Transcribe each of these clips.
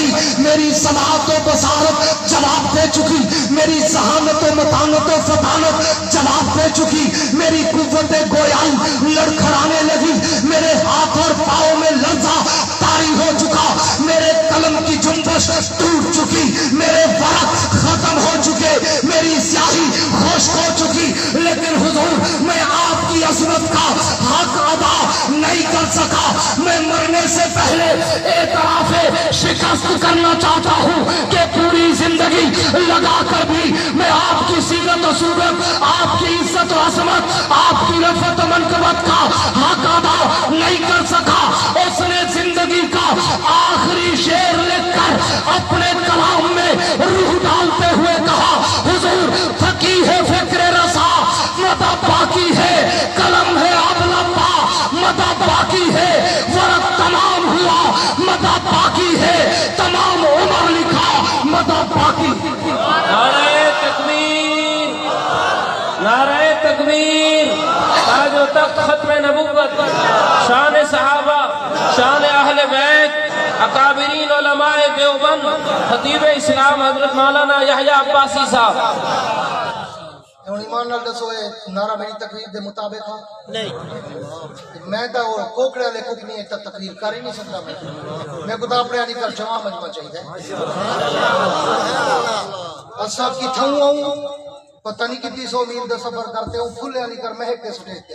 گئی، میری سماعت و بصارت جواب دے چکی، میری ذہانت و متانت و فطانت جواب دے چکی، میری قوت گویائی لڑکھڑانے لگی، میرے ہاتھ اور پاؤں میں لرزہ طاری ہو چکا، میرے قلم کی جنبش ٹوٹ چکی، میرے ورق ختم ہو چکے، میری سیاہی خشک ہو چکی، لیکن حضور میں آپ کی عظمت کا حق ادا نہیں کر سکا۔ میں مرنے سے پہلے اعتراف شکست کرنا چاہتا ہوں کہ پوری زندگی لگا کر بھی میں آپ کی سیرت و صورت، آپ کی عزت و عظمت، آپ کی رفعت و منقبت کا حق ادا نہیں کر سکا۔ اس نے زندگی کا آخری شعر لکھ کر اپنے کلام میں روح ڈالتے ہوئے کہا، حضور تھکی ہے فکر رسا مدہ باقی ہے، قلم ہے ابلا پا مدہ باقی ہے، ورق تمام ہوا مدہ باقی ہے، تمام عمر لکھا مدہ باقی۔ نعرہ تکبیر، نعرہ تکبیر، تاج و تخت ختم نبوت، شان صحابہ، شان اہل بیت، اکابرین علماء دیوبند، خطیب اسلام حضرت مولانا یحییٰ عباسی صاحب۔ ایمان نال دسو نعرہ میری تقریر دے مطابق ہاں نہیں، میں تا وہ کوکڑے والے کوک نہیں ہے تقریر کر ہی نہیں سکتا، میں کو تا اپنے آنی کر جمع مجمع چاہیے۔ اصحاب کی تھاؤں آؤں پتہ نہیں کتنی سو میل دا سفر کرتے ہوں، پھلے آنی کر مہک کے سٹیج تے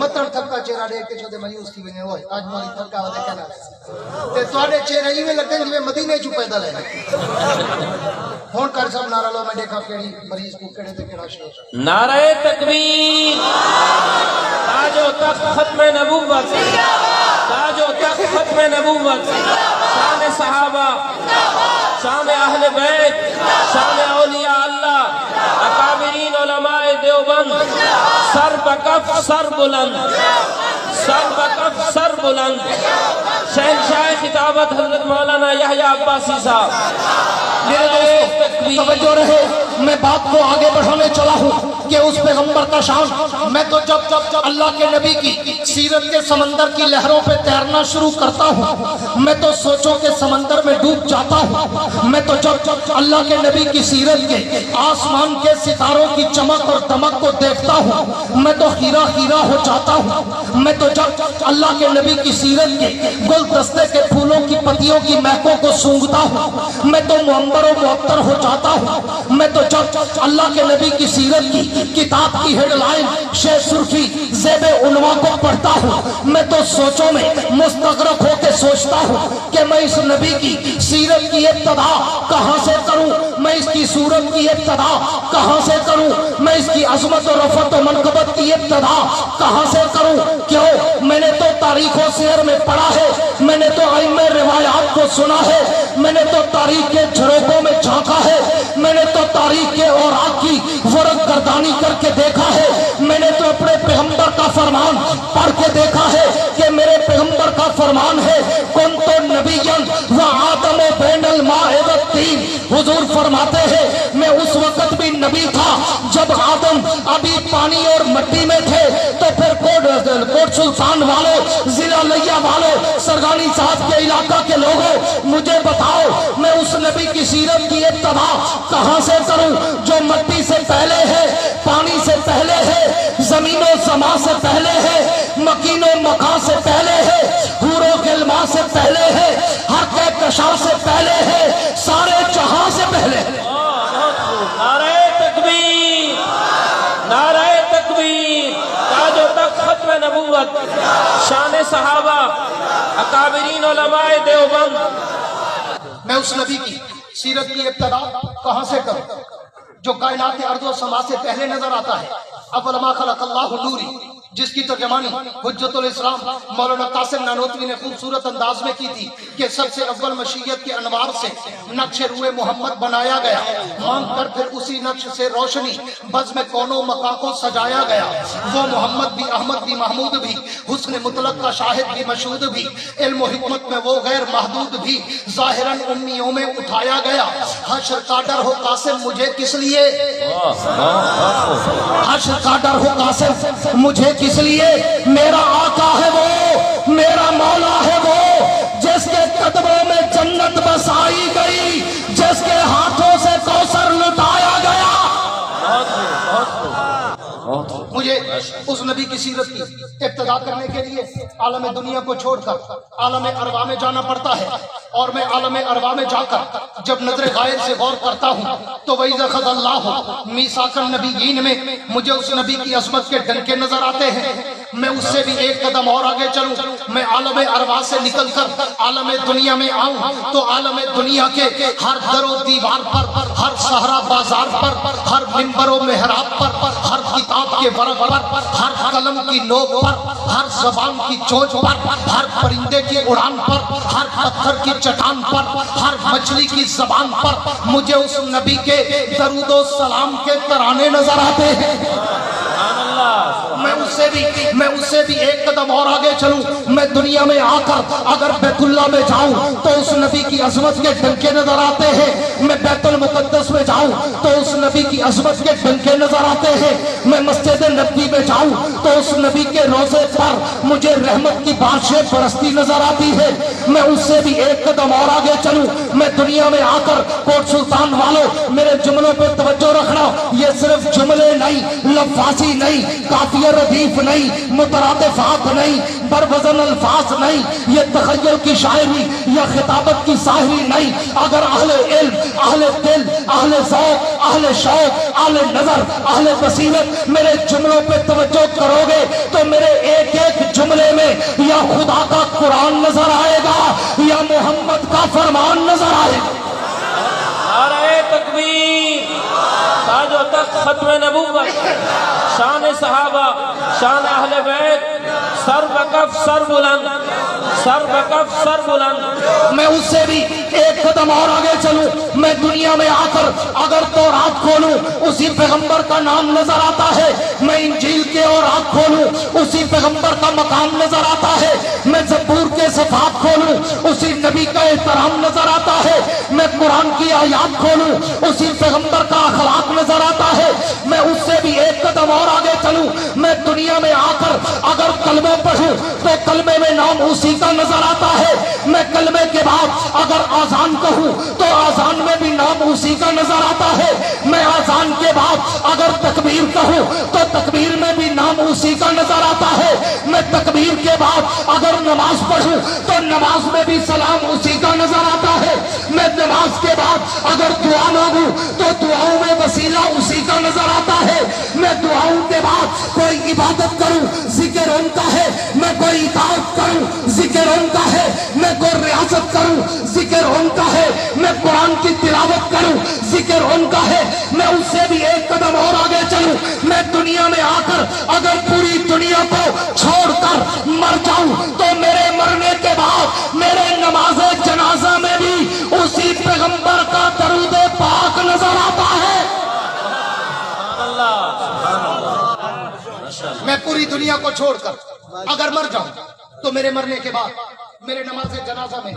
مطر تھکا چہرہ دیکھ کے چھوٹے مایوس تھی وینے ہوئے آج مالی تھکا ہوا دیکھا نا تے توڑے چہرہ ہی میں لگتے ہیں جویں مدینے چو پیدا لے ہون کر سب نعرہ لو، میں دیکھا کیڑی مریض کو کیڑے تے کیڑا شیر۔ نعرہ تکبیر، تاج و تخت ختم نبوت، تاج و تخت ختم نبوت، شان صحابہ، شان اہل بیت، شان اولیاء اللہ، اکابرین علماء دیوبند، سر بکف سر بلند، سر بکف سر بلند، شہنشاہ خطابت حضرت مولانا یحییٰ عباسی صاحب۔ میرے دوستو توجہ رہے، میں بات کو آگے بڑھانے چلا ہوں کہ اس پیغمبر کا شان، میں تو جب اللہ کے نبی کی سیرت کے سمندر کی لہروں پہ تیرنا شروع کرتا ہوں، میں تو سوچوں کے سمندر میں ڈوب جاتا ہوں، میں تو جب اللہ کے نبی کی سیرت کے آسمان کے ستاروں کی چمک اور دمک کو دیکھتا ہوں، میں تو خیرہ خیرہ ہو جاتا ہوں، میں تو جب اللہ کے نبی کی سیرت کے گل دستے کے پھولوں کی پتیوں کی مہکوں کو سونگتا ہوں، میں تو منبر و معطر ہو جاتا ہوں، میں تو جب اللہ کے نبی کی سیرت کی کتاب کی ہیڈ لائن شہ سرخی زیب عنوان کو پڑھتا ہوں، میں تو سوچوں میں مستغرق ہو کے سوچتا ہوں کہ میں اس نبی کی سیرت کی ابتدا کہاں سے کروں، میں اس کی صورت کی ابتدا کہاں سے کروں، میں اس کی عظمت و رفعت و منقبت کی ابتدا کہاں سے کروں۔ کیوں؟ میں نے تو تاریخ و سیر میں پڑھا ہے، میں نے تو ائمہ روایات کو سنا ہے، میں نے تو تاریخ کے جھروکوں میں جھانکا ہے، میں نے تو تاریخ کے اوراق کی ورق گردانی کر کے دیکھا ہے، میں نے تو اپنے پیغمبر کا فرمان پڑھ کے دیکھا ہے کہ میرے پیغمبر کا فرمان ہے کنت نبیا وآدم بین الماء والطین۔ حضور فرماتے ہیں میں اس وقت بھی نبی تھا جب آدم ابھی پانی اور مٹی میں تھے، تو پھر کوٹ سلطان والوں، ضلع لیا والوں، سرگانی صاحب کے علاقہ کے لوگوں، مجھے بتاؤ میں اس نبی کی سیرت کی ابتدا کہاں سے کروں جو مٹی سے پہلے ہے، پانی سے پہلے ہے، زمین و سما سے پہلے ہے، مکین و مکان سے پہلے ہے، حور و غلمان سے پہلے ہے، ہر کہکشاں سے پہلے ہے، سارے جہاں سے پہلے ہے۔ نعرہ تکبیر، نعرہ تکبیر، تاج و تخت ختم نبوت، شان صحابہ، اکابرین علماء دیوبند۔ میں اس نبی کی سیرت کی ابتدا کہاں سے کروں جو کائنات ارض و سما سے پہلے نظر آتا ہے۔ اول ما خلق اللہ نوری، جس کی ترجمانی حجت الاسلام مولانا قاسم نانوتوی نے خوبصورت انداز میں کی تھی کہ سب سے اول مشیت کے انوار سے نقش روئے محمد بنایا گیا، مانگ کر پھر اسی نقش سے روشنی بزم کون و مکان کو سجایا گیا۔ وہ محمد بھی، احمد بھی، محمود بھی، حسن مطلق کا شاہد بھی، مشہود بھی، علم و حکمت میں وہ غیر محدود بھی، ظاہراً امیوں میں اٹھایا گیا۔ حشر کا ڈر ہو قاسم مجھے کس لیے، حشر کا ڈر ہو قاسم مجھے کس لیے، میرا آقا ہے وہ، میرا مولا ہے وہ، جس کے قدموں میں جنت بس اس نبی کی سیرت کی ابتدا کرنے کے لیے عالم دنیا کو چھوڑ کر عالم ارواح میں جانا پڑتا ہے، اور میں عالم ارواح میں جا کر جب نظر غائب سے غور کرتا ہوں تو وَإِذَا أَخَذَ اللَّهُ مِيثَاقَ النَّبِيِّينَ میں مجھے اس نبی کی عظمت کے ڈنکے نظر آتے ہیں۔ میں اس سے بھی ایک قدم اور آگے چلوں، میں عالم ارواح سے نکل کر عالم دنیا میں آؤں تو عالم دنیا کے ہر در و دیوار پر، ہر صحرا بازار پر، ہر منبر و محراب پر، ہر کتاب کے ورق پر، ہر قلم کی نوک پر، ہر زبان کی چونچ پر، ہر پرندے کی اڑان پر، ہر پتھر کی چٹان پر، ہر مچھلی کی زبان پر مجھے اس نبی کے درود و سلام کے ترانے نظر آتے ہیں۔ میں اس سے بھی ایک قدم اور آگے چلوں، میں دنیا میں آ کر اگر بیت اللہ میں جاؤں تو اس نبی کی عظمت کے ڈنکے نظر آتے ہیں، میں بیت المقدس میں جاؤں تو اس نبی کی عظمت کے ڈنکے نظر آتے ہیں، میں مسجد نبوی میں جاؤں تو اس نبی کے روضے پر مجھے رحمت کی بارشیں برستی نظر آتی ہے۔ میں اس سے بھی ایک قدم اور آگے چلوں، میں دنیا میں آ کر کوٹ سلطان والوں میرے جملوں پہ توجہ رکھنا، یہ صرف جملے نہیں، لفاظی نہیں، قافیہ ردیف نہیں، مترادفات نہیں، بروزن الفاظ نہیں، یہ تخیل کی شاعری یا خطابت کی ساحری نہیں۔ اگر اہل علم، اہل دل، اہل ذوق، اہل شوق، اہل نظر، اہل بصیرت میرے جملوں پہ توجہ کرو گے تو میرے ایک ایک جملے میں یا خدا کا قرآن نظر آئے گا یا محمد کا فرمان نظر آئے گا۔ نعرہ تکبیر، تاج و تخت ختم نبوت، شان صحابہ، شان اہل بیت، سر بکف سر بلند، سر بکف سر بلند۔ میں اس سے بھی ایک قدم اور آگے چلوں، میں دنیا میں آ کر اگر تورات کھولوں اسی پیغمبر کا نام نظر آتا ہے، میں انجیل کے اورات کھولوں اسی پیغمبر کا مقام نظر آتا ہے، میں زبور کے صفحات کھولوں اسی نبی کا احترام نظر آتا ہے، میں قرآن کی آیات کھولوں اسی پیغمبر کا اخلاق نظر آتا ہے۔ میں اس سے بھی ایک قدم اور آگے چلوں، میں دنیا میں آ کر اگر کلمہ پڑھوں تو کلمے میں نام اسی کا نظر آتا ہے، میں کلمے کے بعد اگر آذان کہوں تو آذان میں بھی نام اسی کا نظر آتا ہے، میں آذان کے بعد اگر تکبیر کہوں تو تکبیر میں بھی نام اسی کا نظر آتا ہے، میں تکبیر کے بعد اگر نماز پڑھوں تو نماز میں بھی سلام اسی کا نظر آتا ہے، میں نماز کے بعد اگر دعا مانگوں تو دعاؤں میں وسیلہ اسی کا نظر آتا ہے، میں دعاؤں کے بعد کوئی عبادت کروں ذکر ان کا ہے، میں کوئی اطاعت کروں ذکر ان کا ہے، میں کوئی ریاضت کروں ذکر ان کا ہے، میں قرآن کی تلاوت کروں ذکر ان کا ہے۔ میں اس سے بھی ایک قدم اور آگے چلوں، میں دنیا میں آ کر اگر پوری دنیا کو چھوڑ کر مر جاؤں تو میرے مرنے کے بعد میرے نماز جنازہ میں بھی اسی پیغمبر کا درود پاک نظر آتا ہے۔ میں پوری دنیا کو چھوڑ کر اگر مر جاؤں تو میرے مرنے کے بعد میرے نماز جنازہ میں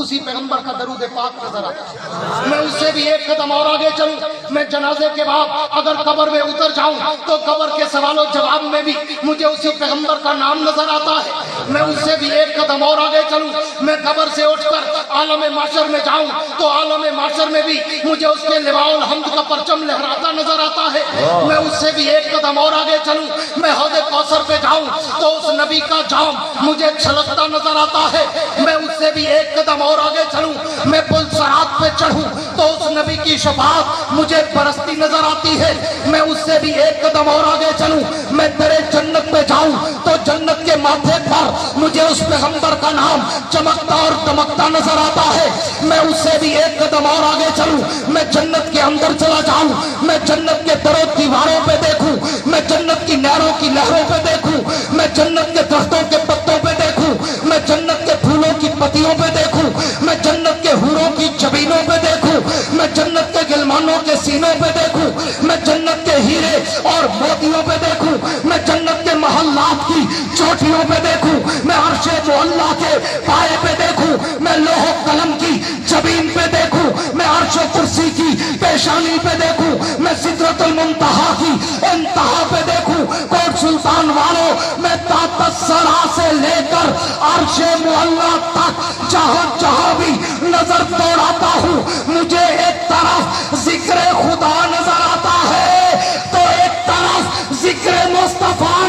اسی پیغمبر کا درود پاک نظر آتا ہے۔ میں اس سے بھی ایک قدم اور آگے چلوں، میں جنازے کے بعد اگر قبر میں اتر جاؤں تو قبر کے سوال و جواب میں بھی مجھے اسی پیغمبر کا نام نظر آتا ہے۔ میں اس سے بھی ایک قدم اور آگے چلوں، میں قبر سے اٹھ کر عالم محشر میں جاؤں تو عالم محشر میں بھی مجھے اس کے لواء الحمد کا پرچم لہراتا نظر آتا ہے۔ میں اس سے بھی ایک قدم اور آگے چلوں، میں حوض کوثر پہ جاؤں تو اس نبی کا جام مجھے چھلکتا نظر آتا ہے۔ میں اس سے بھی ایک قدم اور آگے چلوں، میں پل صراط پہ چڑھوں تو اس نبی کی شفاعت مجھے برستی نظر آتی ہے۔ میں اس سے بھی ایک قدم اور آگے چلوں، میں درے جنت پہ جاؤں تو جنت کے ماتھے پر مجھے اس پیغمبر کا نام چمکتا اور دمکتا نظر آتا ہے۔ میں اس سے بھی ایک قدم اور آگے چلوں، میں جنت کے اندر چلا جاؤں، میں جنت کے در و دیواروں پہ دیکھوں، میں جنت کی نہروں کی لہروں پہ دیکھوں، میں جنت کے درختوں کے پتوں پہ دیکھوں، میں جنت کے پھولوں کی پتیوں پہ دیکھوں، میں جنت کے حوروں کی جبینوں پہ دیکھوں، میں جنت کے گلمانوں کے سینوں پہ دیکھوں، میں جنت کے ہیرے اور موتیوں پہ دیکھوں، میں جنت کے محلات کی چوٹیوں پہ دیکھوں، میں عرش معلا کے پائے پہ دیکھوں، میں لوح و قلم کی جبین پہ دیکھوں، میں عرش و کرسی کی پیشانی پہ دیکھوں، میں سدرۃ المنتہا کی انتہا پہ دیکھوں۔ کوٹ سلطان والوں، میں تحت الثری سے لے کر عرش معلا تک جہاں جہاں بھی نظر دوڑاتا ہوں مجھے ایک طرف ذکر خدا نظر آتا ہے تو ایک طرف ذکر مصطفیٰ